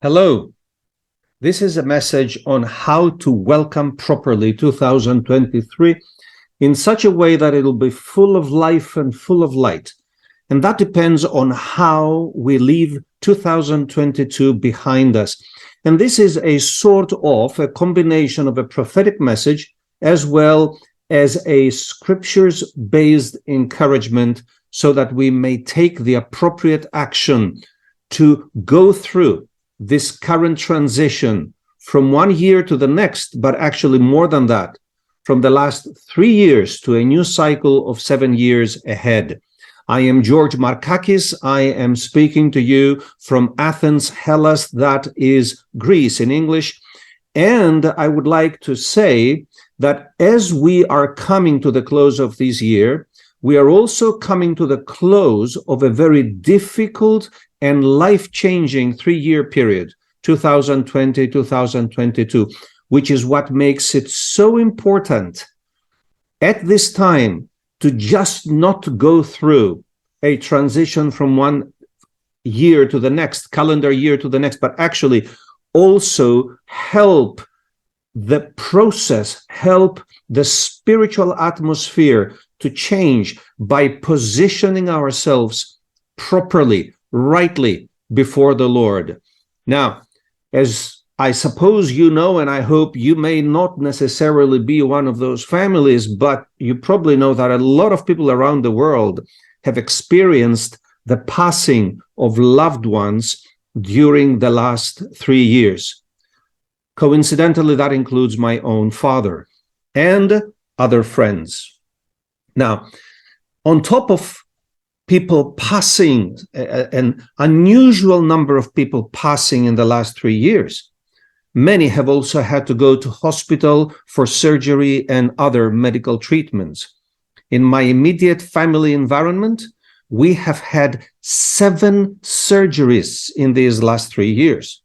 Hello, this is a message on how to welcome properly 2023 in such a way that it'll be full of life and full of light. And that depends on how we leave 2022 behind us. And this is a sort of a combination of a prophetic message as well as a scriptures-based encouragement so that we may take the appropriate action to go through this current transition from one year to the next, but actually more than that, from the last 3 years to a new cycle of 7 years ahead. I am George Markakis. I am speaking to you from Athens, Hellas, that is Greece in English. And I would like to say that as we are coming to the close of this year, we are also coming to the close of a very difficult and life-changing 3-year period, 2020-2022, which is what makes it so important at this time to just not go through a transition from one year to the next, calendar year to the next, but actually also help the process, help the spiritual atmosphere to change by positioning ourselves properly, rightly before the Lord. Now, as I suppose you know, and I hope you may not necessarily be one of those families, but you probably know that a lot of people around the world have experienced the passing of loved ones during the last 3 years. Coincidentally, that includes my own father and other friends. Now, on top of people passing, an unusual number of people passing in the last 3 years, many have also had to go to hospital for surgery and other medical treatments. In my immediate family environment, we have had 7 surgeries in these last 3 years.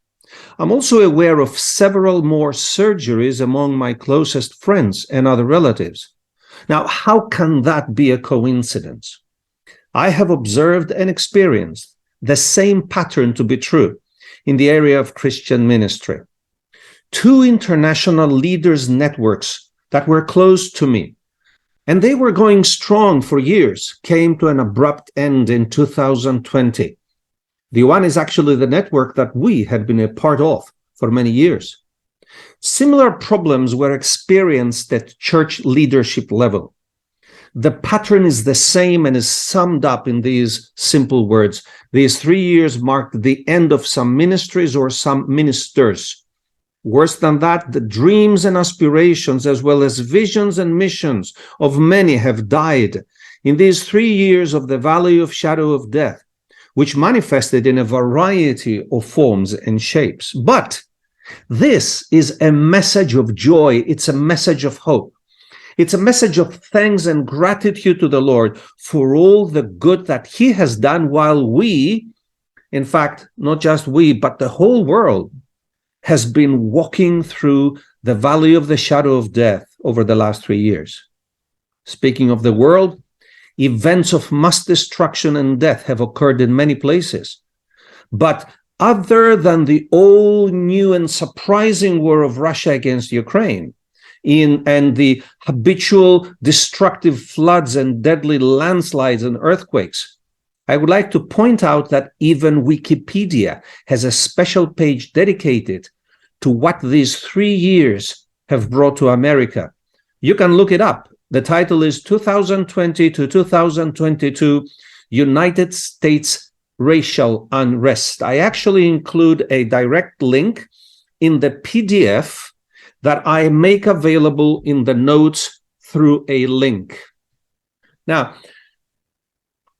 I'm also aware of several more surgeries among my closest friends and other relatives. Now, how can that be a coincidence? I have observed and experienced the same pattern to be true in the area of Christian ministry. 2 international leaders' networks that were close to me, and they were going strong for years, came to an abrupt end in 2020. The one is actually the network that we had been a part of for many years. Similar problems were experienced at church leadership level. The pattern is the same and is summed up in these simple words. These 3 years marked the end of some ministries or some ministers. Worse than that, the dreams and aspirations, as well as visions and missions of many have died in these 3 years of the valley of shadow of death, which manifested in a variety of forms and shapes. But this is a message of joy. It's a message of hope. It's a message of thanks and gratitude to the Lord for all the good that He has done while we, in fact, not just we, but the whole world has been walking through the valley of the shadow of death over the last 3 years. Speaking of the world, events of mass destruction and death have occurred in many places. But other than the all-new and surprising war of Russia against Ukraine, and the habitual destructive floods and deadly landslides and earthquakes, I would like to point out that even Wikipedia has a special page dedicated to what these 3 years have brought to America. You can look it up. The title is 2020 to 2022 United States Racial Unrest. I actually include a direct link in the PDF that I make available in the notes through a link. Now,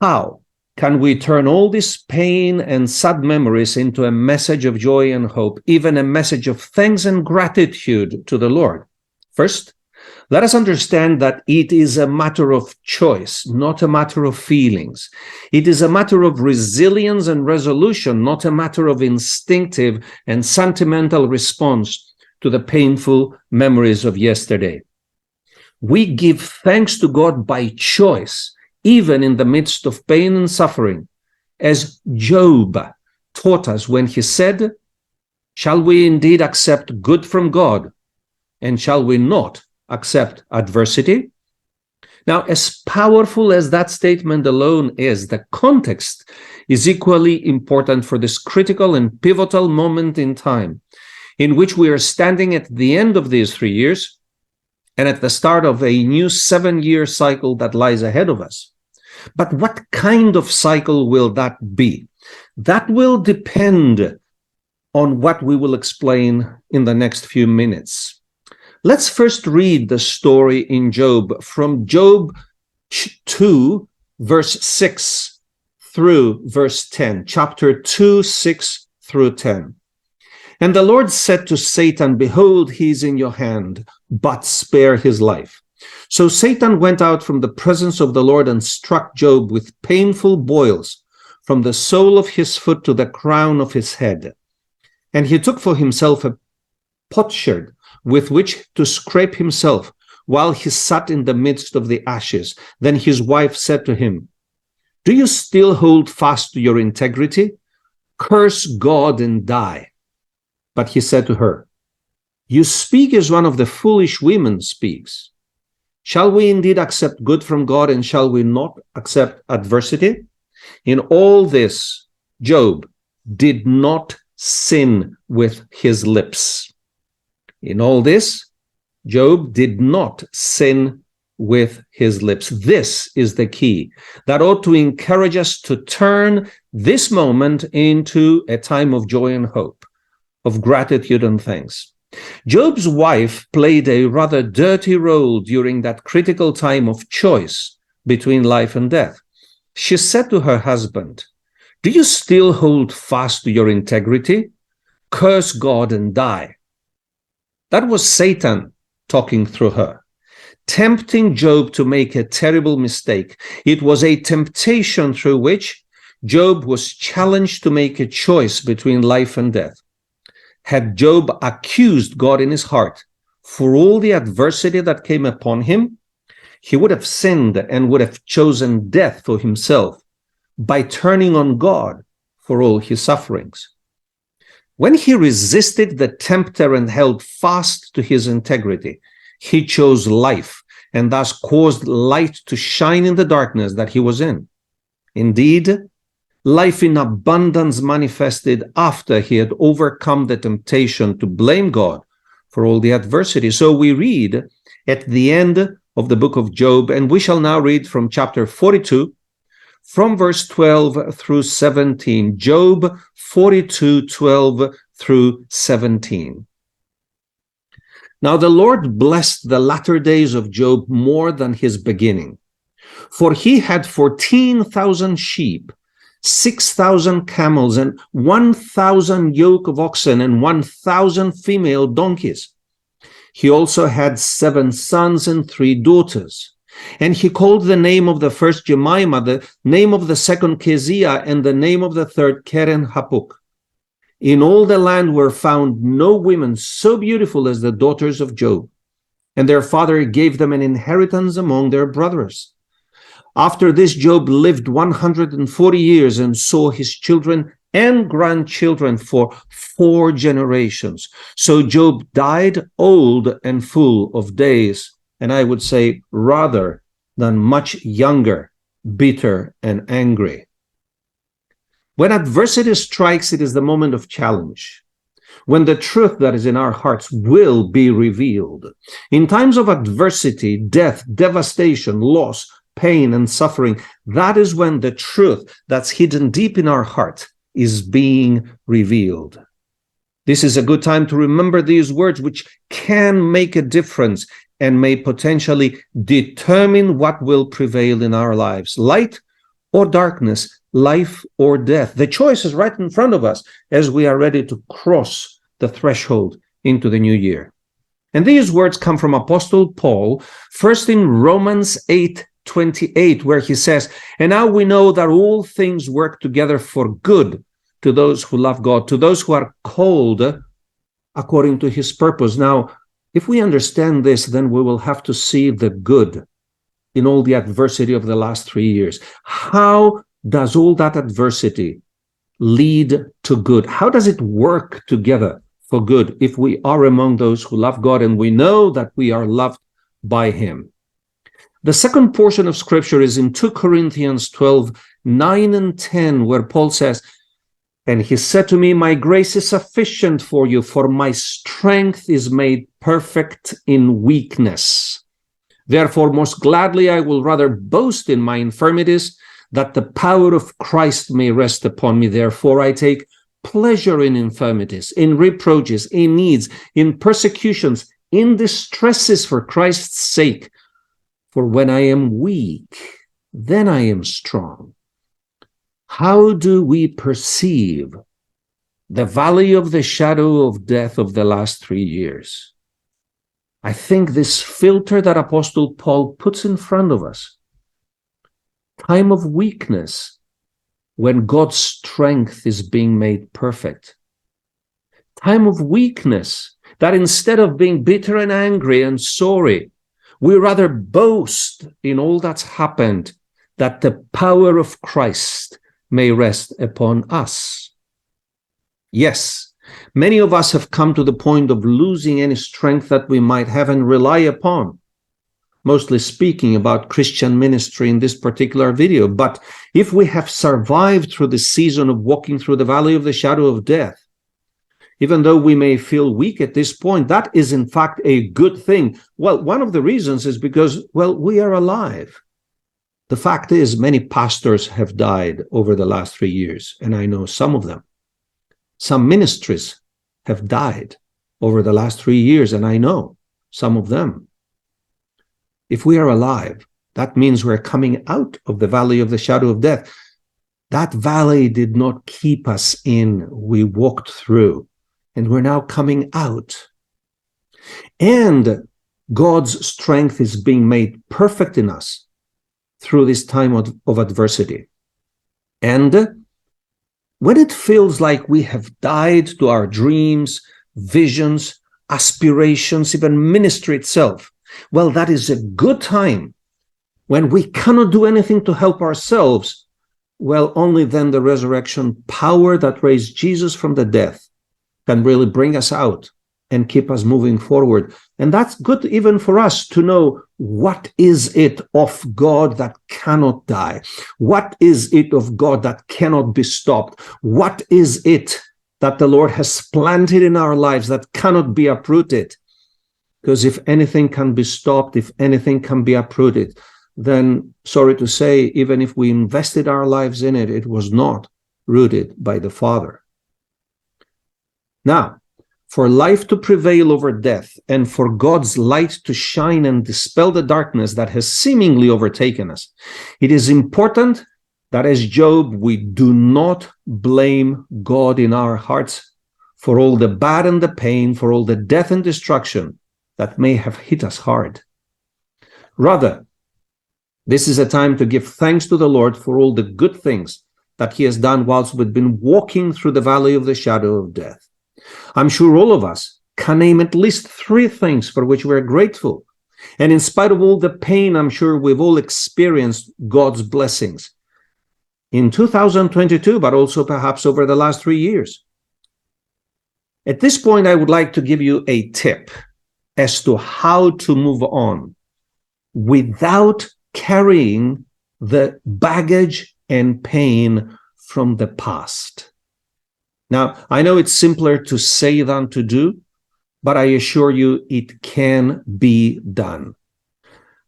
how can we turn all this pain and sad memories into a message of joy and hope, even a message of thanks and gratitude to the Lord? First, let us understand that it is a matter of choice, not a matter of feelings. It is a matter of resilience and resolution, not a matter of instinctive and sentimental response to the painful memories of yesterday. We give thanks to God by choice, even in the midst of pain and suffering, as Job taught us when he said, Shall we indeed accept good from God? And shall we not accept adversity? Now, as powerful as that statement alone is, the context is equally important for this critical and pivotal moment in time in which we are standing at the end of these 3 years and at the start of a new 7-year cycle that lies ahead of us. But what kind of cycle will that be? That will depend on what we will explain in the next few minutes. Let's first read the story in Job from Job 2, verse 6 through verse 10, chapter 2, 6 through 10. And the Lord said to Satan, "Behold, he is in your hand, but spare his life." So Satan went out from the presence of the Lord and struck Job with painful boils from the sole of his foot to the crown of his head. And he took for himself a potsherd with which to scrape himself while he sat in the midst of the ashes. Then his wife said to him, "Do you still hold fast to your integrity? Curse God and die." But he said to her, "You speak as one of the foolish women speaks. Shall we indeed accept good from God, and shall we not accept adversity?" In all this, Job did not sin with his lips. In all this, Job did not sin with his lips. This is the key that ought to encourage us to turn this moment into a time of joy and hope, of gratitude and thanks. Job's wife played a rather dirty role during that critical time of choice between life and death. She said to her husband, "Do you still hold fast to your integrity? Curse God and die." That was Satan talking through her, tempting Job to make a terrible mistake. It was a temptation through which Job was challenged to make a choice between life and death. Had Job accused God in his heart for all the adversity that came upon him, he would have sinned and would have chosen death for himself by turning on God for all his sufferings. When he resisted the tempter and held fast to his integrity, he chose life and thus caused light to shine in the darkness that he was in. Indeed, life in abundance manifested after he had overcome the temptation to blame God for all the adversity. So we read at the end of the book of Job, and we shall now read from chapter 42, from verse 12 through 17, Job 42, 12 through 17. Now the Lord blessed the latter days of Job more than his beginning, for he had 14,000 sheep, 6,000 camels, and 1,000 yoke of oxen, and 1,000 female donkeys. He also had 7 sons and 3 daughters. And he called the name of the first Jemimah, the name of the second Keziah, and the name of the third Keren Hapuk. In all the land were found no women so beautiful as the daughters of Job, and their father gave them an inheritance among their brothers. After this, Job lived 140 years and saw his children and grandchildren for 4 generations. So Job died old and full of days, and I would say rather than much younger, bitter and angry. When adversity strikes, it is the moment of challenge, when the truth that is in our hearts will be revealed. In times of adversity, death, devastation, loss, pain, and suffering, that is when the truth that's hidden deep in our heart is being revealed. This is a good time to remember these words, which can make a difference and may potentially determine what will prevail in our lives, light or darkness, life or death. The choice is right in front of us as we are ready to cross the threshold into the new year. And these words come from Apostle Paul, first in Romans 8:28, where he says, "And now we know that all things work together for good to those who love God, to those who are called according to his purpose." Now, if we understand this, then we will have to see the good in all the adversity of the last 3 years. How does all that adversity lead to good? How does it work together for good if we are among those who love God and we know that we are loved by him? The second portion of scripture is in 2 Corinthians 12, 9 and 10, where Paul says, "And he said to me, my grace is sufficient for you, for my strength is made perfect in weakness. Therefore, most gladly I will rather boast in my infirmities, that the power of Christ may rest upon me. Therefore, I take pleasure in infirmities, in reproaches, in needs, in persecutions, in distresses for Christ's sake. For when I am weak, then I am strong." How do we perceive the valley of the shadow of death of the last 3 years? I think this filter that Apostle Paul puts in front of us, time of weakness, when God's strength is being made perfect. Time of weakness, that instead of being bitter and angry and sorry, we rather boast in all that's happened, that the power of Christ may rest upon us. Yes, many of us have come to the point of losing any strength that we might have and rely upon. Mostly speaking about Christian ministry in this particular video. But if we have survived through the season of walking through the valley of the shadow of death, even though we may feel weak at this point, that is in fact a good thing. Well, one of the reasons is because, well, we are alive. The fact is, many pastors have died over the last 3 years, and I know some of them. Some ministries have died over the last 3 years, and I know some of them. If we are alive, that means we're coming out of the valley of the shadow of death. That valley did not keep us in. We walked through, and we're now coming out. And God's strength is being made perfect in us through this time of adversity. And when it feels like we have died to our dreams, visions, aspirations, even ministry itself, well, that is a good time. When we cannot do anything to help ourselves, well, only then the resurrection power that raised Jesus from the death can really bring us out and keep us moving forward. And that's good even for us to know, what is it of God that cannot die? What is it of God that cannot be stopped? What is it that the Lord has planted in our lives that cannot be uprooted? Because if anything can be stopped, if anything can be uprooted, then, sorry to say, even if we invested our lives in it, it was not rooted by the Father. Now, for life to prevail over death and for God's light to shine and dispel the darkness that has seemingly overtaken us, it is important that, as Job, we do not blame God in our hearts for all the bad and the pain, for all the death and destruction that may have hit us hard. Rather, this is a time to give thanks to the Lord for all the good things that he has done whilst we've been walking through the valley of the shadow of death. I'm sure all of us can name at least 3 things for which we're grateful. And in spite of all the pain, I'm sure we've all experienced God's blessings in 2022, but also perhaps over the last 3 years. At this point, I would like to give you a tip as to how to move on without carrying the baggage and pain from the past. Now, I know it's simpler to say than to do, but I assure you it can be done.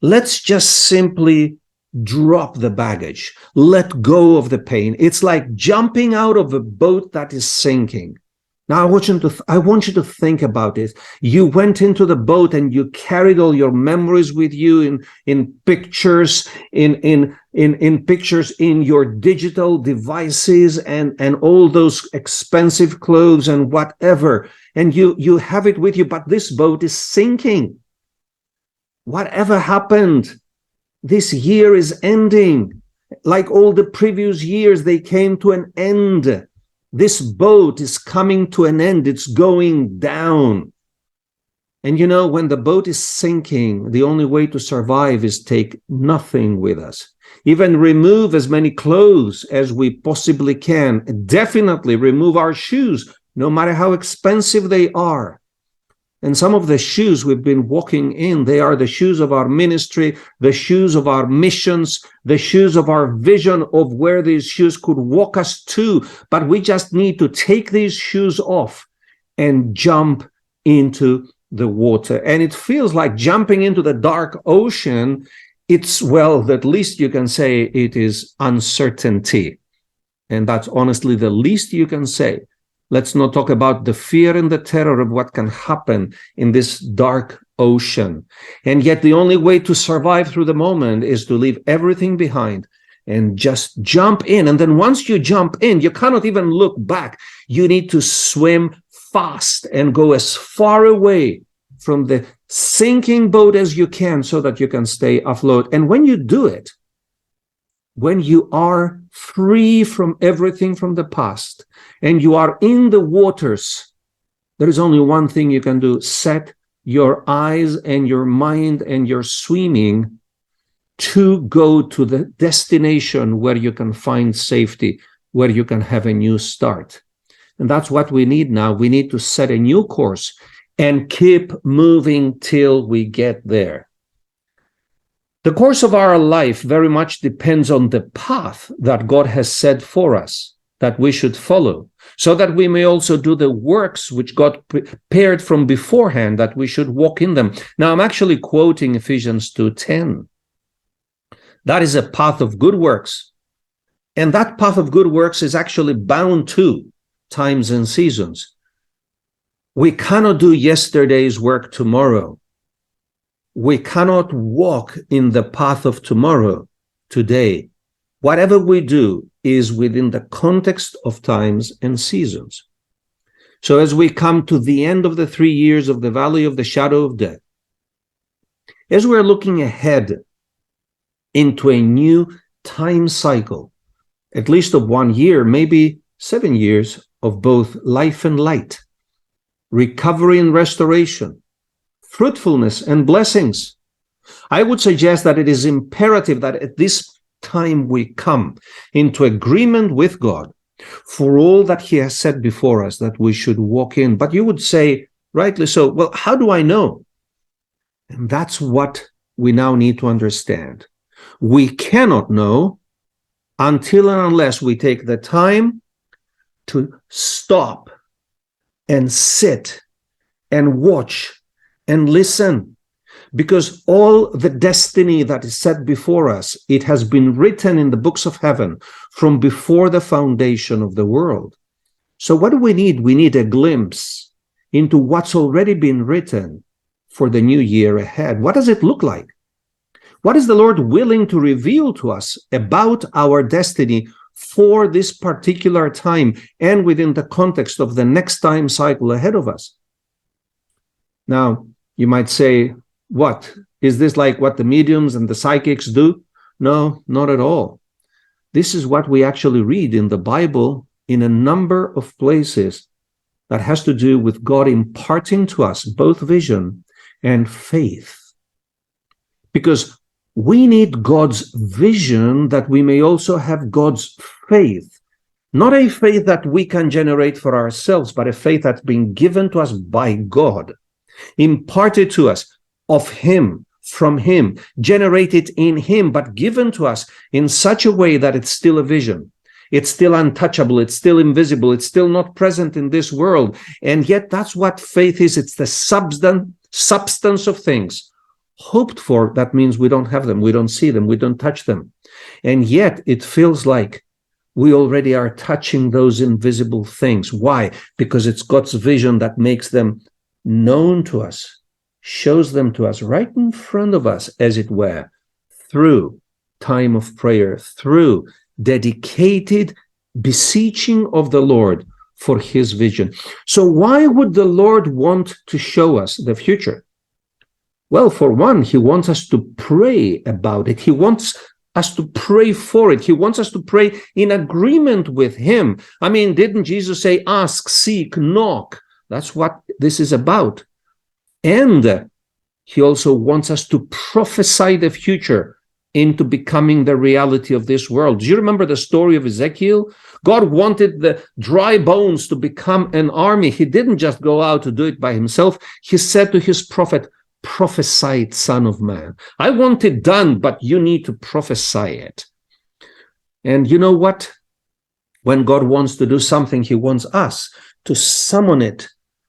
Let's just simply drop the baggage, let go of the pain. It's like jumping out of a boat that is sinking. Now, I want you to think about it. You went into the boat and you carried all your memories with you in pictures, in pictures in your digital devices and all those expensive clothes and whatever. And you have it with you, but this boat is sinking. Whatever happened, this year is ending. Like all the previous years, they came to an end. This boat is coming to an end. It's going down. And you know, when the boat is sinking, the only way to survive is take nothing with us. Even remove as many clothes as we possibly can. Definitely remove our shoes, no matter how expensive they are. And some of the shoes we've been walking in, they are the shoes of our ministry, the shoes of our missions, the shoes of our vision of where these shoes could walk us to. But we just need to take these shoes off and jump into the water. And it feels like jumping into the dark ocean. It's, well, at least you can say it is uncertainty. And that's honestly the least you can say. Let's not talk about the fear and the terror of what can happen in this dark ocean. And yet the only way to survive through the moment is to leave everything behind and just jump in. And then once you jump in, you cannot even look back. You need to swim fast and go as far away from the sinking boat as you can so that you can stay afloat. And when you do it, when you are free from everything from the past and you are in the waters, there is only one thing you can do: set your eyes and your mind and your swimming to go to the destination where you can find safety, where you can have a new start. And that's what we need now. We need to set a new course and keep moving till we get there. The course of our life very much depends on the path that God has set for us that we should follow, so that we may also do the works which God prepared from beforehand, that we should walk in them. Now, I'm actually quoting Ephesians 2:10. That is a path of good works. And that path of good works is actually bound to times and seasons. We cannot do yesterday's work tomorrow. We cannot walk in the path of tomorrow today. Whatever we do is within the context of times and seasons. So as we come to the end of the 3 years of the valley of the shadow of death, as we're looking ahead into a new time cycle, at least of 1 year, maybe 7 years of both life and light, recovery and restoration, fruitfulness and blessings, I would suggest that it is imperative that at this time we come into agreement with God for all that He has said before us that we should walk in. But you would say, rightly so, well, how do I know? And that's what we now need to understand. We cannot know until and unless we take the time to stop and sit and watch and listen, because all the destiny that is set before us, it has been written in the books of heaven from before the foundation of the world. So what do we need? We need a glimpse into what's already been written for the new year ahead. What does it look like? What is the Lord willing to reveal to us about our destiny for this particular time and within the context of the next time cycle ahead of us? Now, you might say, what? Is this like what the mediums and the psychics do? No, not at all. This is what we actually read in the Bible in a number of places that has to do with God imparting to us both vision and faith. Because we need God's vision that we may also have God's faith. Not a faith that we can generate for ourselves, but a faith that's been given to us by God, imparted to us of Him, from Him, generated in Him, but given to us in such a way that it's still a vision. It's still untouchable. It's still invisible. It's still not present in this world. And yet that's what faith is. It's the substance of things hoped for. That means we don't have them. We don't see them. We don't touch them. And yet it feels like we already are touching those invisible things. Why? Because it's God's vision that makes them known to us, shows them to us right in front of us, as it were, through time of prayer, through dedicated beseeching of the Lord for His vision. So why would the Lord want to show us the future? Well, for one, He wants us to pray about it. He wants us to pray for it. He wants us to pray in agreement with Him. I mean, didn't Jesus say, ask, seek, knock? That's what this is about. And he also wants us to prophesy the future into becoming the reality of this world. Do you remember the story of Ezekiel? God wanted the dry bones to become an army. He didn't just go out to do it by himself. He said to his prophet, prophesy it, son of man. I want it done, but you need to prophesy it. And you know what? When God wants to do something, he wants us to summon it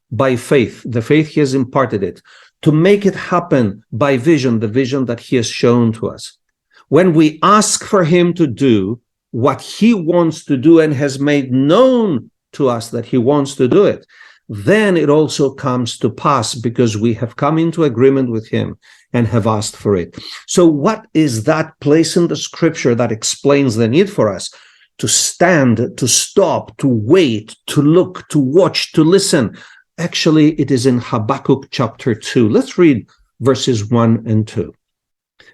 by faith, the faith he has imparted it, to make it happen by vision, the vision that he has shown to us. When we ask for him to do what he wants to do and has made known to us that he wants to do it, then it also comes to pass because we have come into agreement with him and have asked for it. So what is that place in the scripture that explains the need for us to stand, to stop, to wait, to look, to watch, to listen? Actually, it is in Habakkuk chapter 2. Let's read verses 1 and 2.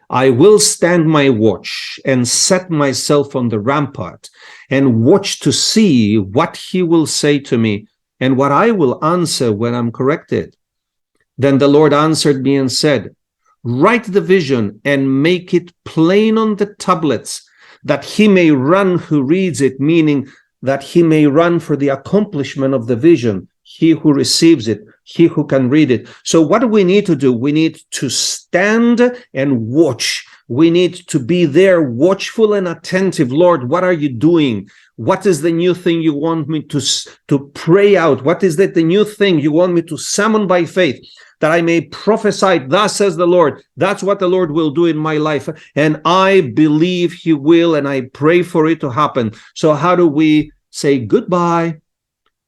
I will stand my watch and set myself on the rampart and watch to see what he will say to me and what I will answer when I'm corrected. Then the Lord answered me and said, write the vision and make it plain on the tablets, that he may run who reads it, meaning that he may run for the accomplishment of the vision, he who receives it, he who can read it. So what do we need to do? We need to stand and watch. We need to be there, watchful and attentive. Lord, what are you doing? What is the new thing you want me to pray out? What is that the new thing you want me to summon by faith, that I may prophesy, thus says the Lord? That's what the Lord will do in my life. And I believe he will, and I pray for it to happen. So how do we say goodbye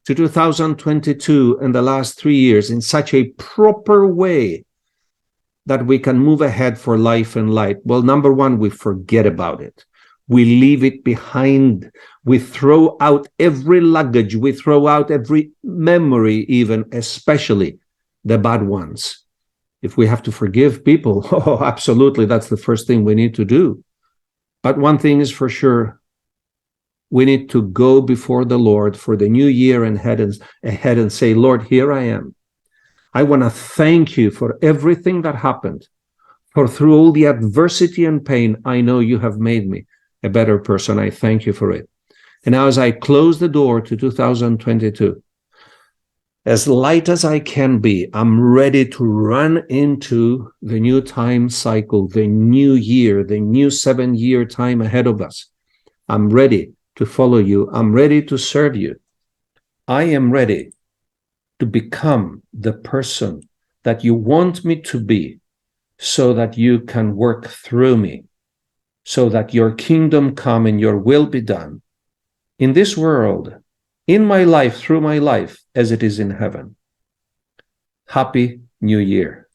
to 2022 and the last 3 years in such a proper way that we can move ahead for life and light? Well, number one, we forget about it. We leave it behind. We throw out every luggage. We throw out every memory, even, especially the bad ones. If we have to forgive people, oh, absolutely, that's the first thing we need to do. But one thing is for sure, we need to go before the Lord for the new year and head ahead and say, Lord, here I am. I want to thank you for everything that happened. For through all the adversity and pain, I know you have made me a better person. I thank you for it. And now as I close the door to 2022, as light as I can be, I'm ready to run into the new time cycle, the new year, the new 7-year time ahead of us. I'm ready to follow you. I'm ready to serve you. I am ready to become the person that you want me to be, so that you can work through me, so that your kingdom come and your will be done in this world, in my life, through my life, as it is in heaven. Happy New Year.